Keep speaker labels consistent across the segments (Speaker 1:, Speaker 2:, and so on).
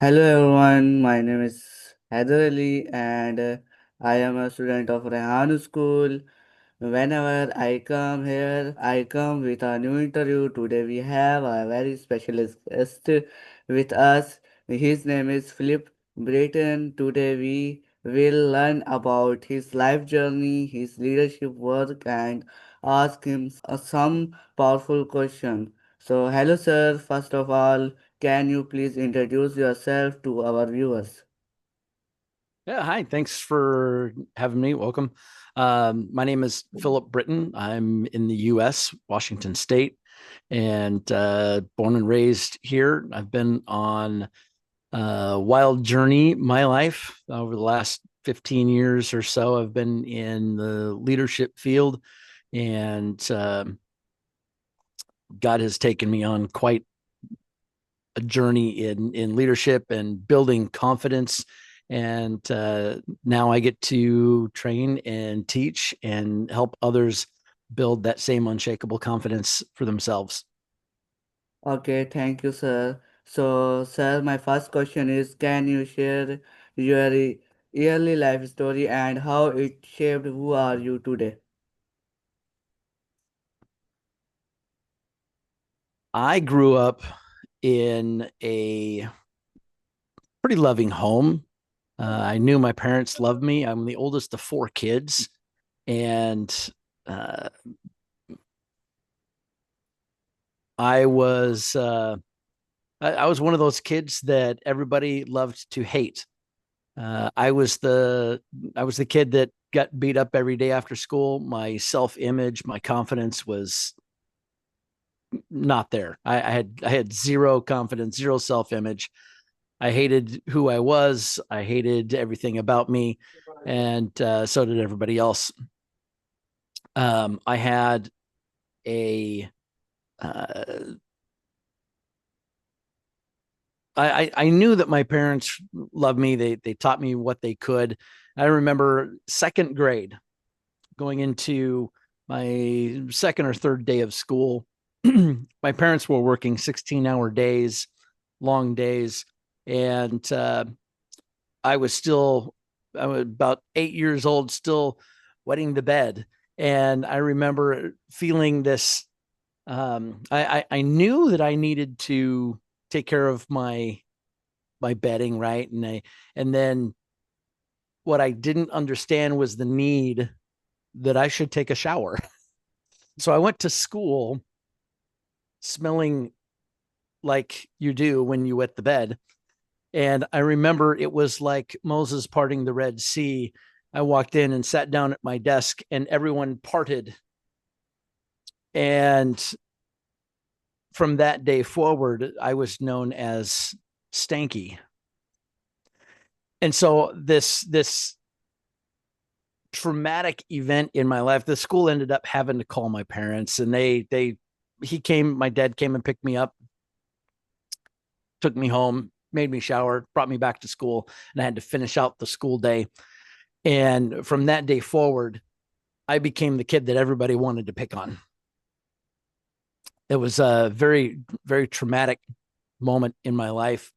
Speaker 1: Hello everyone, my name is Heather Ali and I am a student of Rehan School. Whenever I come here, I come with a new interview. Today we have a very special guest with us. His name is Philip Britton. Today we will learn about his life journey, his leadership work, and ask him some powerful questions. So, hello, sir. First of all, can you please introduce yourself to our viewers?
Speaker 2: Yeah, hi. Thanks for having me. Welcome. My name is Philip Britton. I'm in the U.S., Washington State, and born and raised here. I've been on a wild journey my life over the last 15 years or so. I've been in the leadership field, and God has taken me on quite a journey in leadership and building confidence. And now I get to train and teach and help others build that same unshakable confidence for themselves.
Speaker 1: Okay, thank you, sir. So, sir, my first question is, can you share your early life story and how it shaped who are you today?
Speaker 2: I grew up in a pretty loving home. I knew my parents loved me. I'm the oldest of four kids, and uh, I was uh, I was one of those kids that everybody loved to hate. Uh, I was the I was the kid that got beat up every day after school. My self image, my confidence was not there. I had zero confidence, zero self image. I hated who I was. I hated everything about me, and so did everybody else. I had a uh, I knew that my parents loved me. They taught me what they could. I remember second grade going into my second or third day of school. My parents were working 16-hour days, long days, and I was about 8 years old, still wetting the bed. And I remember feeling this. I knew that I needed to take care of my bedding, right, and then what I didn't understand was the need that I should take a shower. So I went to school smelling like you do when you wet the bed. And I remember it was like Moses parting the Red Sea. I walked in and sat down at my desk, and everyone parted. And from that day forward, I was known as Stanky. And so this traumatic event in my life, the school ended up having to call my parents, and my dad came and picked me up, took me home, made me shower, brought me back to school, and I had to finish out the school day. And from that day forward, I became the kid that everybody wanted to pick on. It was a very, very traumatic moment in my life.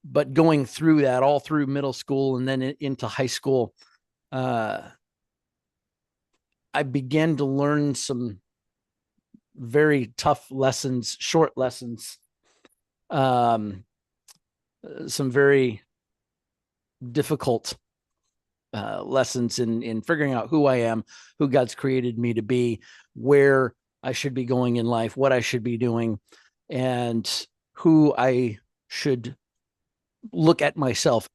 Speaker 2: But going through that, all through middle school and then into high school, uh, I began to learn some very tough lessons, short lessons, um, some very difficult lessons in figuring out who I am, who God's created me to be, where I should be going in life, what I should be doing, and who I should look at myself,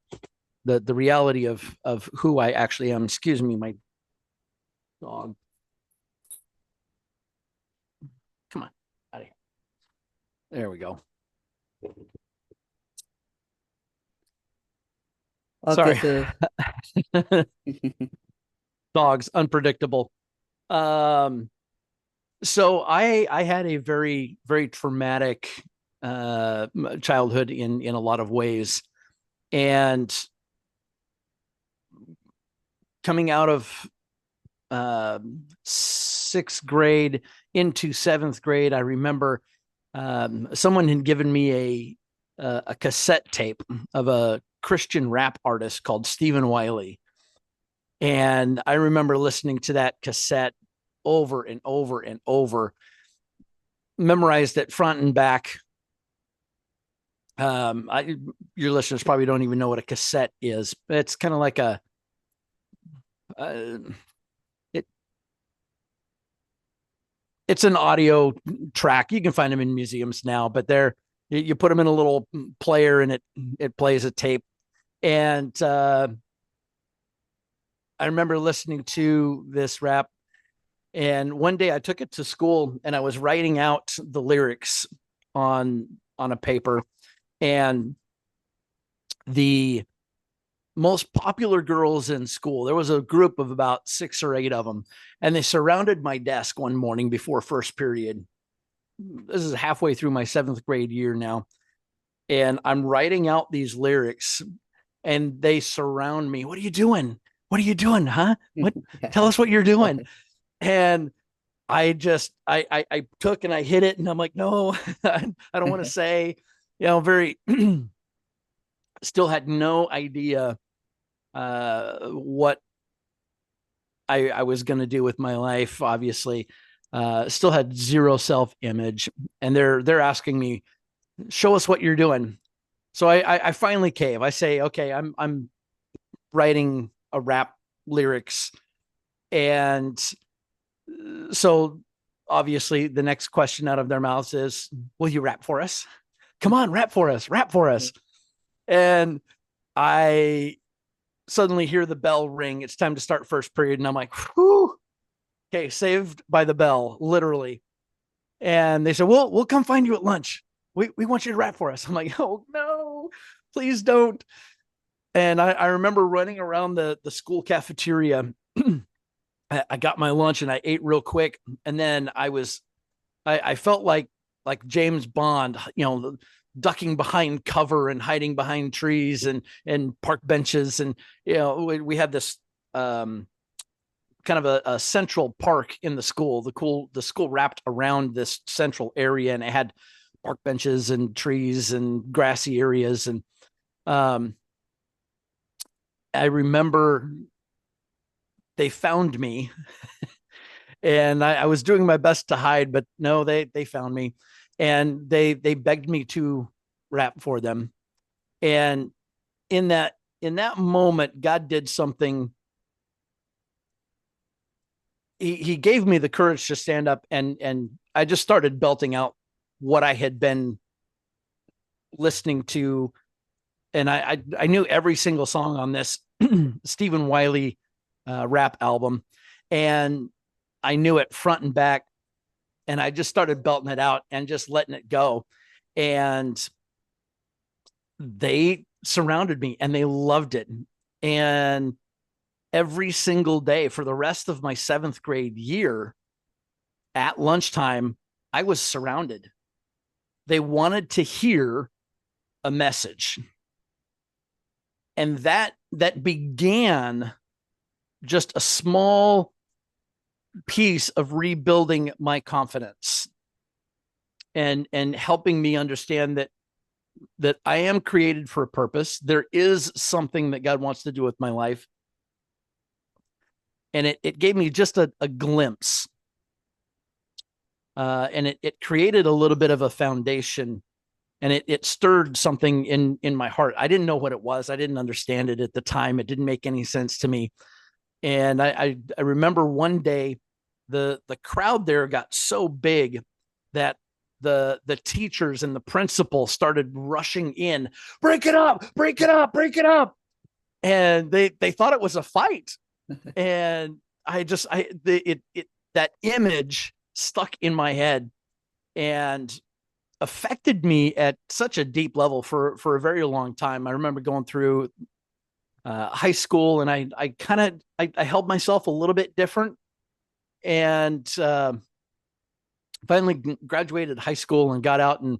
Speaker 2: the reality of who I actually am. Excuse me, my dog. Come on, out of here. There we go.
Speaker 1: Okay,
Speaker 2: Sorry.
Speaker 1: sir.
Speaker 2: Dogs unpredictable. Um, so I had a very very traumatic childhood in a lot of ways, and coming out of sixth grade into seventh grade, I remember someone had given me a cassette tape of a Christian rap artist called Stephen Wiley. And I remember listening to that cassette over and over and over, memorized it front and back. Your listeners probably don't even know what a cassette is. It's kind of like uh, it, it's an audio track. You can find them in museums now, but you put them in a little player and it plays a tape. And I remember listening to this rap, and one day I took it to school and I was writing out the lyrics on a paper, and the most popular girls in school, there was a group of about 6 or 8 of them, and they surrounded my desk one morning before first period. This is halfway through my 7th grade year now, and I'm writing out these lyrics, and they surround me. What are you doing? What are you doing? Huh? What? Tell us what you're doing. And I took and I hit it, and I'm like, no, I don't want to say, very still had no idea what I was going to do with my life. Obviously, still had zero self-image, and they're asking me, show us what you're doing. So I finally cave. I say, okay, I'm writing a rap lyrics, and so obviously the next question out of their mouths is, will you rap for us? Come on, rap for us, rap for us. And I suddenly hear the bell ring. It's time to start first period. And I'm like, whew, okay, saved by the bell, literally. And they said, well, we'll come find you at lunch. We want you to rap for us. I'm like, oh no, please don't. And I remember running around the school cafeteria. I got my lunch and I ate real quick. And then I felt like James Bond, ducking behind cover and hiding behind trees and park benches. And, we had this kind of a central park in the school. The school wrapped around this central area, and it had park benches and trees and grassy areas. And I remember they found me, and I was doing my best to hide, but no, they found me, and they begged me to rap for them. And in that moment, God did something. He gave me the courage to stand up, and I just started belting out what I had been listening to, and I knew every single song on this Stephen Wiley rap album, and I knew it front and back, and I just started belting it out and just letting it go. And they surrounded me and they loved it. And every single day for the rest of my 7th grade year at lunchtime, I was surrounded. They wanted to hear a message. And that began just a small piece of rebuilding my confidence and helping me understand that I am created for a purpose. There is something that God wants to do with my life. And it gave me just a glimpse. And it created a little bit of a foundation, and it stirred something in my heart. I didn't know what it was. I didn't understand it at the time. It didn't make any sense to me. And I remember one day the crowd there got so big that the teachers and the principal started rushing in. Break it up, break it up, break it up. And they thought it was a fight. And that image stuck in my head and affected me at such a deep level for a very long time. I remember going through high school, and I held myself a little bit different, and finally graduated high school and got out, and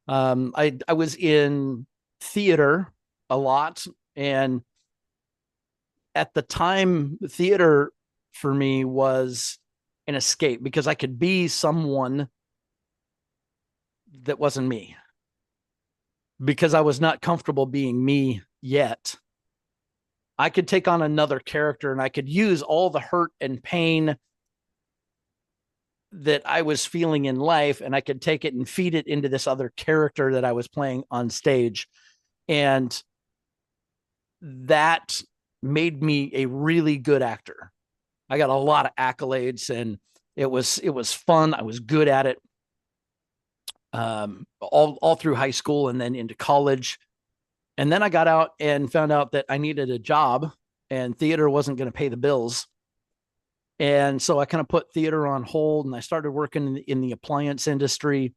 Speaker 2: I was in theater a lot. And at the time, theater for me was an escape because I could be someone that wasn't me. because I was not comfortable being me yet, I could take on another character and I could use all the hurt and pain that I was feeling in life, and I could take it and feed it into this other character that I was playing on stage. And that made me a really good actor. I got a lot of accolades, and it was fun. I was good at it, all through high school and then into college. And then I got out and found out that I needed a job, and theater wasn't going to pay the bills. And so I kind of put theater on hold, and I started working in the appliance industry.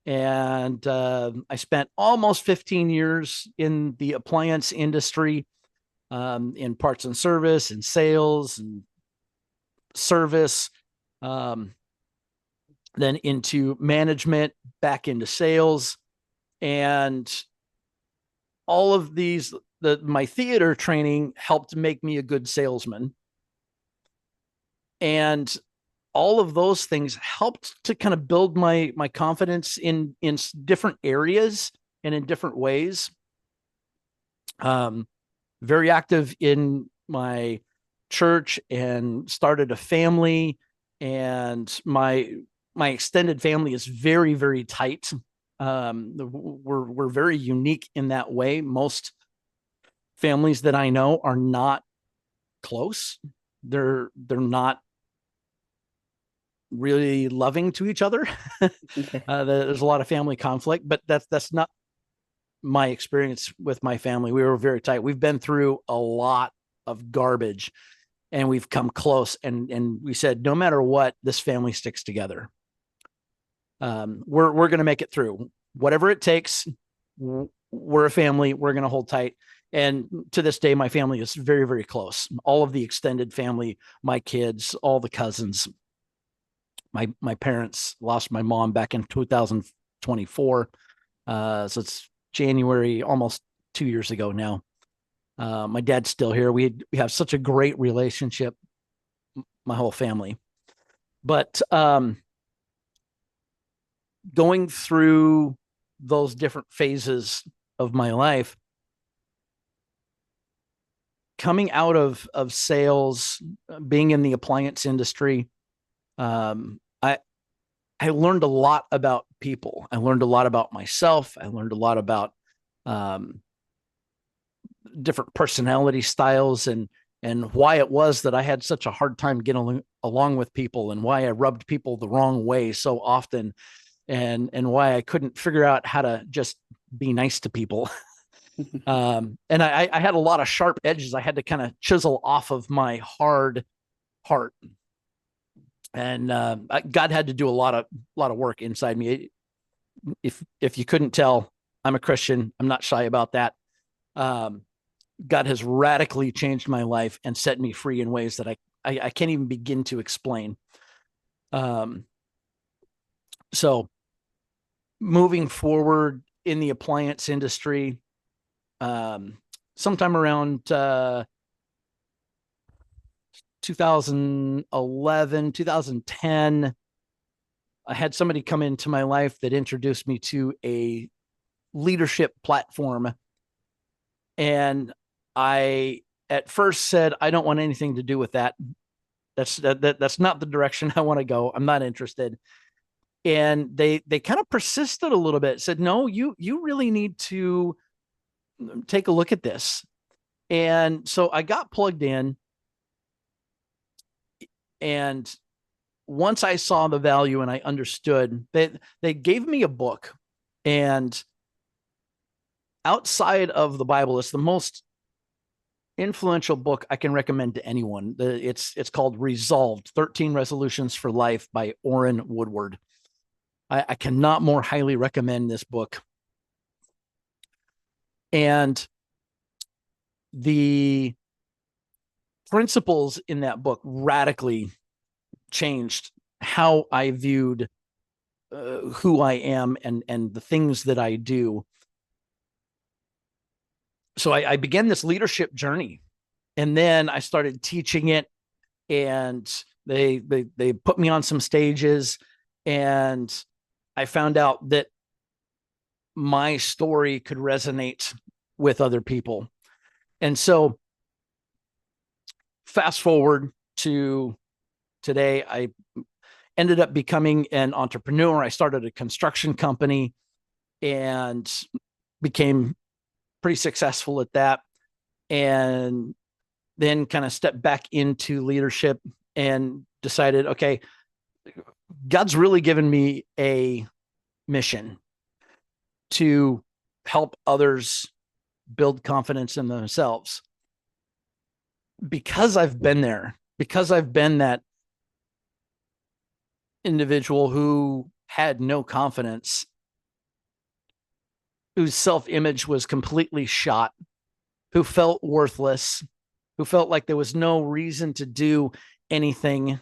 Speaker 2: And I spent almost 15 years in the appliance industry, in parts and service and sales and service, um, then into management, back into sales. And all of these, my theater training helped make me a good salesman. And all of those things helped to kind of build my confidence in different areas and in different ways. Um, very active in my church and started a family, and my extended family is very, very tight. We're very unique in that way. Most families that I know are not close. They're not really loving to each other. There's a lot of family conflict, but that's not my experience with my family. We were very tight. We've been through a lot of garbage, and we've come close. And we said, no matter what, this family sticks together. We're going to make it through whatever it takes. We're a family. We're going to hold tight. And to this day, my family is very, very close. All of the extended family, my kids, all the cousins. My parents lost my mom back in 2024. So it's January, almost 2 years ago now. My dad's still here. We have such a great relationship, my whole family. But going through those different phases of my life, coming out of sales, being in the appliance industry, I learned a lot about people. I learned a lot about myself. I learned a lot about um, different personality styles, and why it was that I had such a hard time getting along with people, and why I rubbed people the wrong way so often, and why I couldn't figure out how to just be nice to people. And I had a lot of sharp edges I had to kind of chisel off of my hard heart. And God had to do a lot of work inside me. If you couldn't tell, I'm a Christian. I'm not shy about that. God has radically changed my life and set me free in ways that I can't even begin to explain. So moving forward in the appliance industry, sometime around 2011, 2010, I had somebody come into my life that introduced me to a leadership platform. And I at first said, I don't want anything to do with that. That's not the direction I want to go. I'm not interested. And they kind of persisted a little bit, said, no, you really need to take a look at this. And so I got plugged in. And once I saw the value and I understood, they gave me a book. And outside of the Bible, it's the most influential book I can recommend to anyone. It's called Resolved: 13 Resolutions for Life by Orrin Woodward. I cannot more highly recommend this book. And the principles in that book radically changed how I viewed who I am and the things that I do. So I began this leadership journey, and then I started teaching it, and they put me on some stages, and I found out that my story could resonate with other people. And so fast forward to today, I ended up becoming an entrepreneur. I started a construction company and became pretty successful at that. And then kind of stepped back into leadership and decided, okay, God's really given me a mission to help others build confidence in themselves. Because I've been there, because I've been that individual who had no confidence, whose self image was completely shot, who felt worthless, who felt like there was no reason to do anything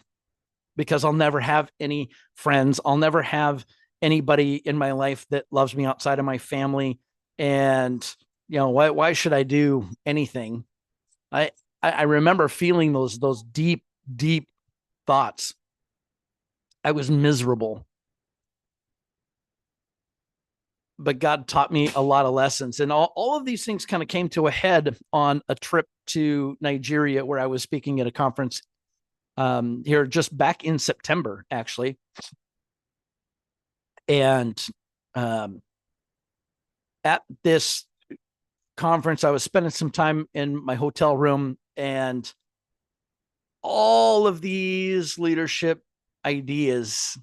Speaker 2: because I'll never have any friends. I'll never have anybody in my life that loves me outside of my family. And, why should I do anything? I, I remember feeling those deep, deep thoughts. I was miserable, but God taught me a lot of lessons. And all of these things kind of came to a head on a trip to Nigeria where I was speaking at a conference here just back in September, actually. And at this conference, I was spending some time in my hotel room, and all of these leadership ideas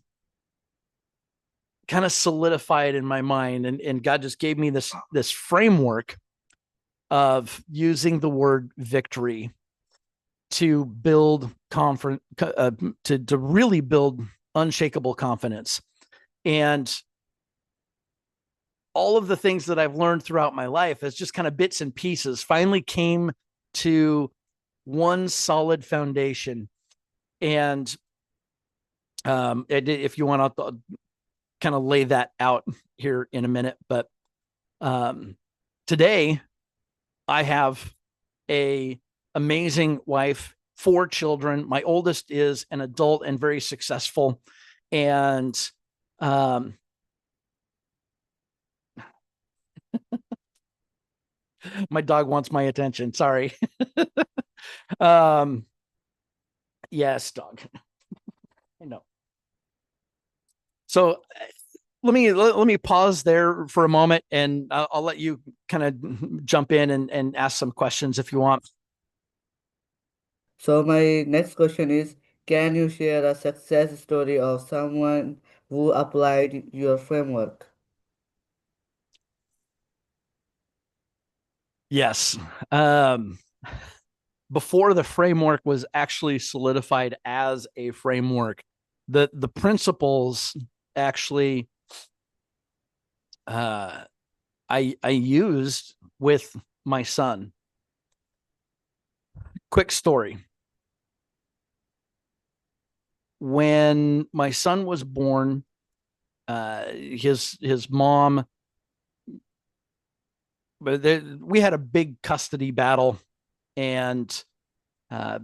Speaker 2: kind of solidified in my mind, and God just gave me this framework of using the word victory to build to really build unshakable confidence. And all of the things that I've learned throughout my life as just kind of bits and pieces finally came to one solid foundation. And if you want to kind of lay that out here in a minute, but today I have a amazing wife, 4 children. My oldest is an adult and very successful. And my dog wants my attention. Sorry. Yes, dog. I know. So let me pause there for a moment, and I'll let you kind of jump in and ask some questions if you want.
Speaker 1: So my next question is, can you share a success story of someone who applied your framework?
Speaker 2: Yes. Um, Before the framework was actually solidified as a framework, the principles actually I used with my son. Quick story. When my son was born, his mom, but we had a big custody battle, and uh,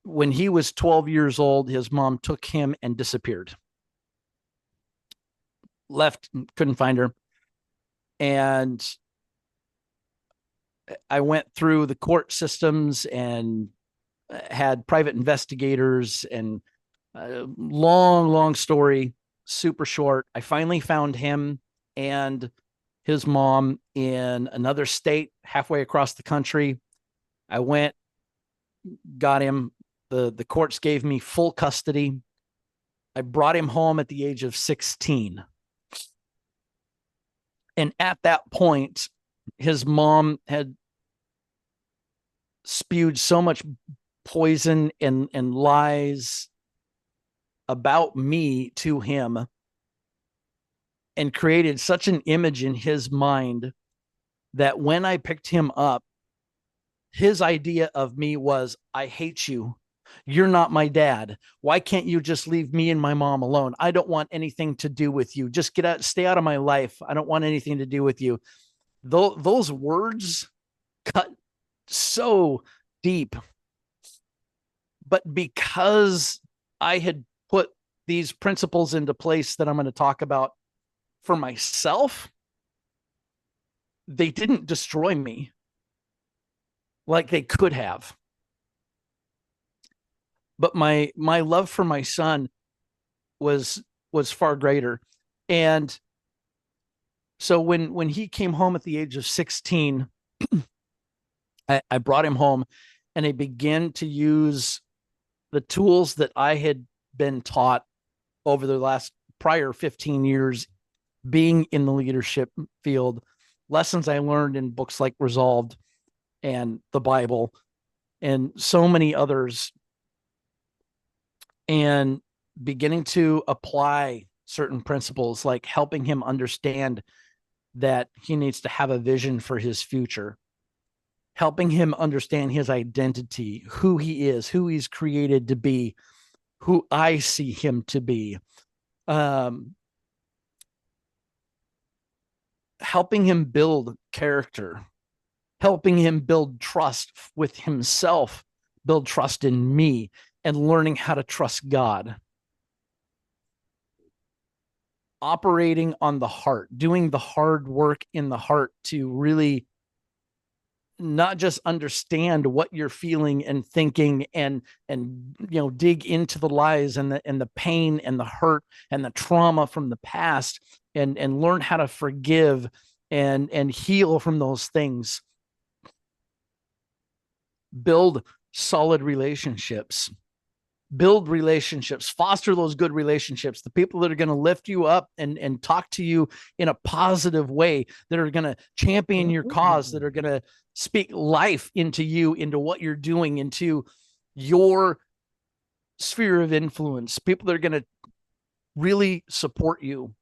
Speaker 2: when he was 12 years old, his mom took him and disappeared. Left, couldn't find her, and I went through the court systems and had private investigators, and long story, super short. I finally found him and his mom in another state halfway across the country. I went, got him. The courts gave me full custody. I brought him home at the age of 16. And at that point, his mom had spewed so much poison and lies about me to him, and created such an image in his mind that when I picked him up, his idea of me was, I hate you. You're not my dad. Why can't you just leave me and my mom alone? I don't want anything to do with you. Just get out, stay out of my life. I don't want anything to do with you. Those words cut so deep. But because I had put these principles into place that I'm going to talk about for myself, they didn't destroy me like they could have. But my love for my son was was far greater. And so when he came home at the age of 16, I brought him home and I began to use the tools that I had been taught over the last prior 15 years being in the leadership field, lessons I learned in books like Resolved and the Bible and so many others, and beginning to apply certain principles, like helping him understand that he needs to have a vision for his future, helping him understand his identity, who he is, who he's created to be, who I see him to be. Um, Helping him build character, helping him build trust with himself, build trust in me, and learning how to trust God. Operating on the heart, doing the hard work in the heart to really not just understand what you're feeling and thinking, and dig into the lies and the pain and the hurt and the trauma from the past, and learn how to forgive and heal from those things, build solid relationships, build relationships, foster those good relationships, the people that are going to lift you up and talk to you in a positive way, that are going to champion your cause, that are going to speak life into you, into what you're doing, into your sphere of influence, people that are going to really support you,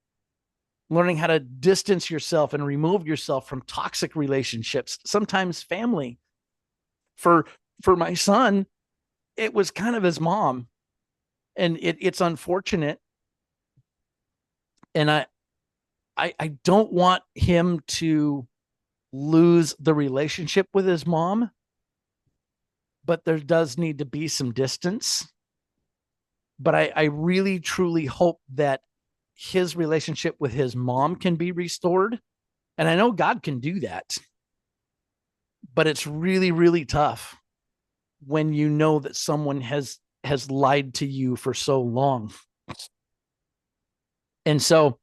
Speaker 2: learning how to distance yourself and remove yourself from toxic relationships, sometimes family. For my son, it was kind of his mom, and it's unfortunate, and I don't want him to lose the relationship with his mom, but there does need to be some distance. But I really truly hope that his relationship with his mom can be restored, and I know God can do that, but it's really, really tough when you know that someone has lied to you for so long. And so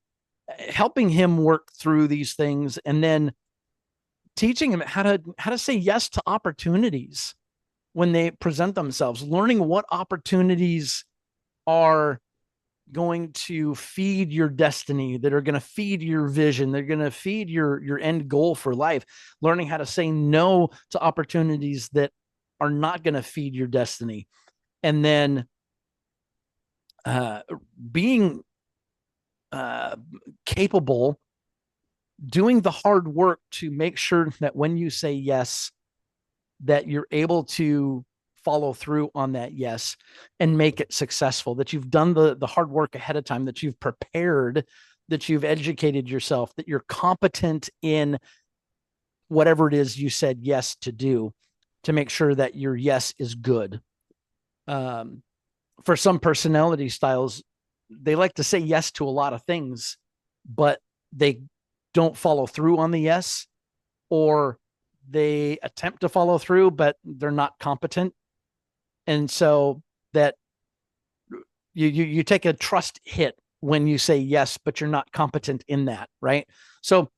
Speaker 2: helping him work through these things, and then teaching him how to say yes to opportunities when they present themselves, learning what opportunities are going to feed your destiny, that are going to feed your vision, they're going to feed your end goal for life, learning how to say no to opportunities that are not going to feed your destiny, and then uh, being uh, capable, doing the hard work to make sure that when you say yes, that you're able to follow through on that yes and make it successful, that you've done the hard work ahead of time, that you've prepared, that you've educated yourself, that you're competent in whatever it is you said yes to do, to make sure that your yes is good. um, for some personality styles, they like to say yes to a lot of things, but they don't follow through on the yes, or they attempt to follow through, but they're not competent. And so that you take a trust hit when you say yes, but you're not competent in that, right? So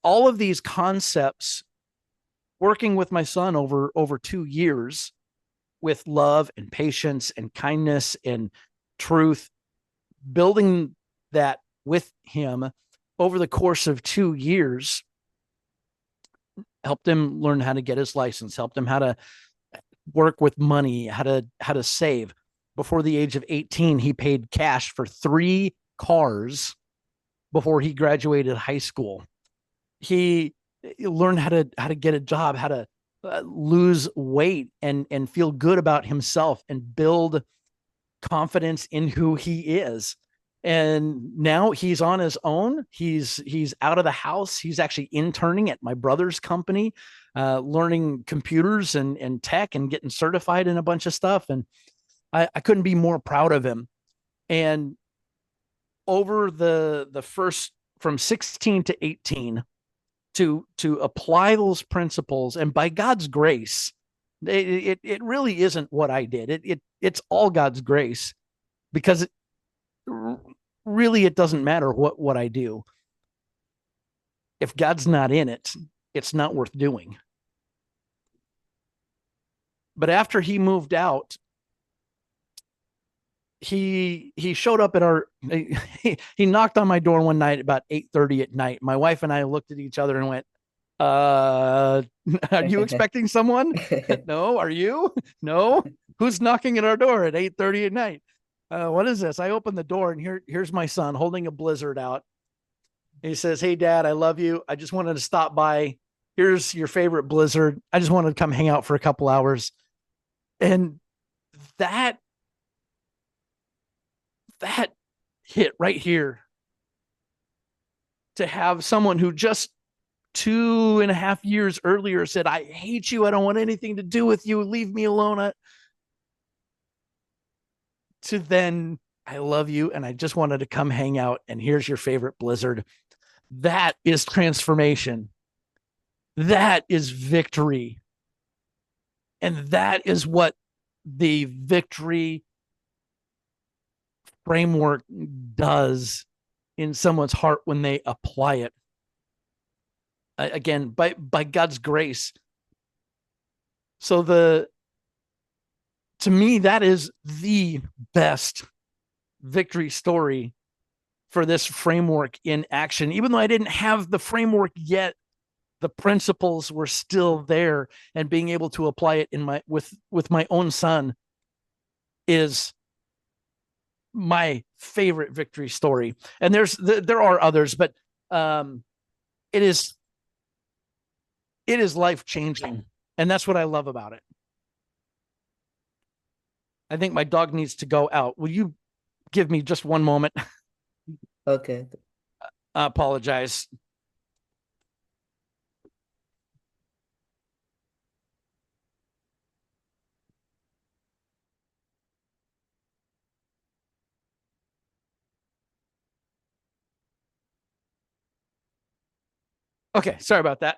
Speaker 2: all of these concepts, working with my son over 2 years, with love and patience and kindness and truth, building that with him over the course of 2 years, helped him learn how to get his license, helped him how to work with money, how to save. Before the age of 18, he paid cash for 3 cars before he graduated high school. He learned how to get a job, how to lose weight and feel good about himself and build confidence in who he is. And now he's on his own. He's out of the house. He's actually interning at my brother's company, learning computers and tech and getting certified in a bunch of stuff. And I couldn't be more proud of him. And over the first, from 16 to 18, to apply those principles, and by God's grace, it really isn't what I did. It's all God's grace, because really it doesn't matter what I do. If God's not in it, it's not worth doing. But after he moved out, he showed up at our he knocked on my door one night about 8:30 at night. My wife and I looked at each other and went, uh are you expecting someone? No. Are you? No. Who's knocking at our door at 8:30 at night? What is this? I open the door and here's my son holding a blizzard out. He says, "Hey dad, I love you. I just wanted to stop by. Here's your favorite blizzard. I just wanted to come hang out for a couple hours." And that that hit right here, to have someone who just 2.5 years earlier said, "I hate you. I don't want anything to do with you. Leave me alone." To then, "I love you and I just wanted to come hang out. And here's your favorite blizzard." That is transformation. That is victory. And that is what the victory framework does in someone's heart when they apply it. Again, by God's grace. So to me, that is the best victory story for this framework in action. Even though I didn't have the framework yet, the principles were still there, and being able to apply it in my with my own son is my favorite victory story. And there are others, but it is life changing, and that's what I love about it. I think my dog needs to go out. Will you give me just one moment?
Speaker 1: Okay.
Speaker 2: I apologize. Okay, sorry about that.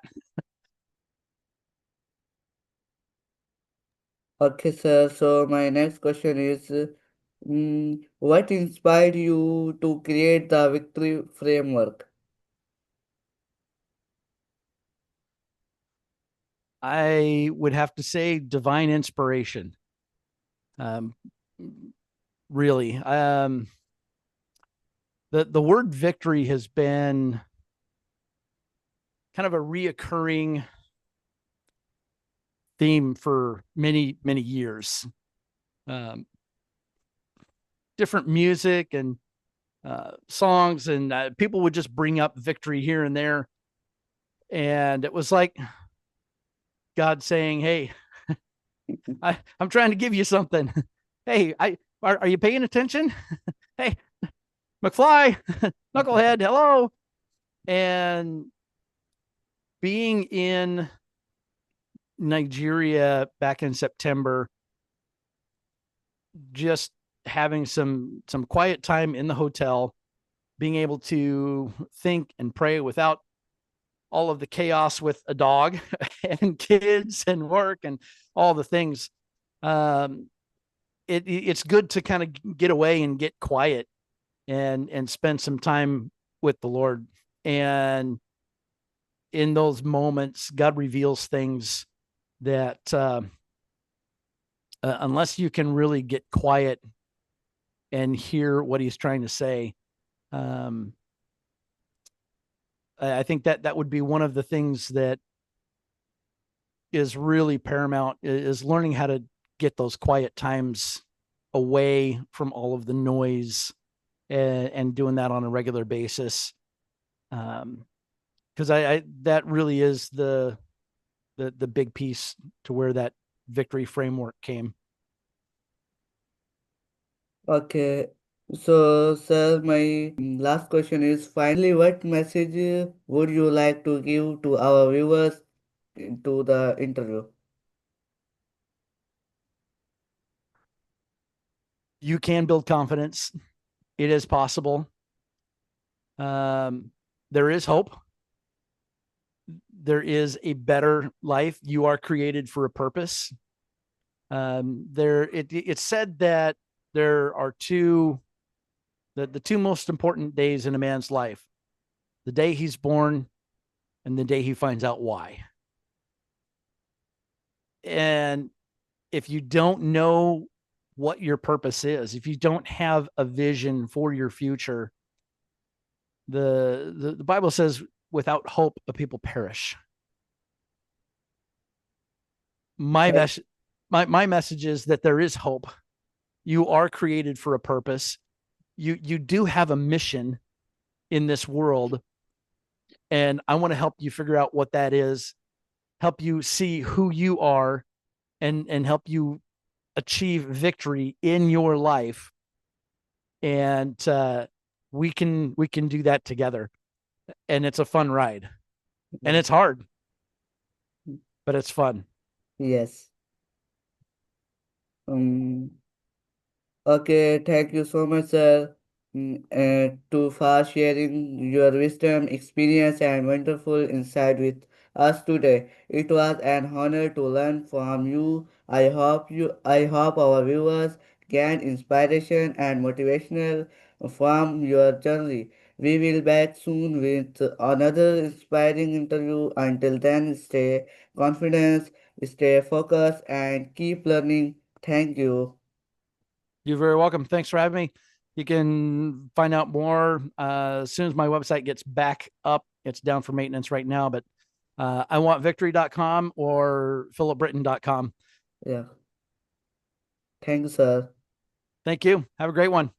Speaker 1: Okay, sir. So my next question is, what inspired you to create the victory framework?
Speaker 2: I would have to say divine inspiration. Um, really, the word victory has been kind of a reoccurring theme for many years. Um, Different music and songs, and people would just bring up victory here and there, and it was like God saying, "Hey, I'm trying to give you something. Hey, are you paying attention? Hey, McFly, Knucklehead, hello." And being in Nigeria back in September, just having some quiet time in the hotel, being able to think and pray without all of the chaos with a dog and kids and work and all the things. Um, it's good to kind of get away and get quiet and spend some time with the Lord. And in those moments, God reveals things that unless you can really get quiet and hear what He's trying to say, um, I think that would be one of the things that is really paramount, is learning how to get those quiet times away from all of the noise, and doing that on a regular basis. Because I that really is the big piece to where that victory framework came.
Speaker 1: Okay. So, sir, my last question is finally, what message would you like to give to our viewers to the interview?
Speaker 2: You can build confidence. It is possible. There is hope. there is a better life. You are created for a purpose. It's said that there are the two most important days in a man's life: the day he's born and the day he finds out why. And if you don't know what your purpose is, if you don't have a vision for your future, the Bible says, without hope, a people perish. My
Speaker 1: Thank,
Speaker 2: mes- my message is that there is hope. You are created for a purpose. You do have a mission in this world, and I want to help you figure out what that is, help you see who you are, and help you achieve victory in your life. And we can do that together. And it's a fun ride, and it's hard, but it's fun.
Speaker 1: yes. Um, Okay, thank you so much, sir, for sharing your wisdom, experience, and wonderful insight with us today. It was an honor to learn from you. I hope our viewers gain inspiration and motivational from your journey. We will back soon with another inspiring interview. Until then, stay confident, stay focused, and keep learning. Thank you.
Speaker 2: You're very welcome. Thanks for having me. You can find out more as soon as my website gets back up. It's down for maintenance right now, but iwantvictory.com or philipbritton.com.
Speaker 1: Yeah. Thanks, sir.
Speaker 2: Thank you. Have a great one.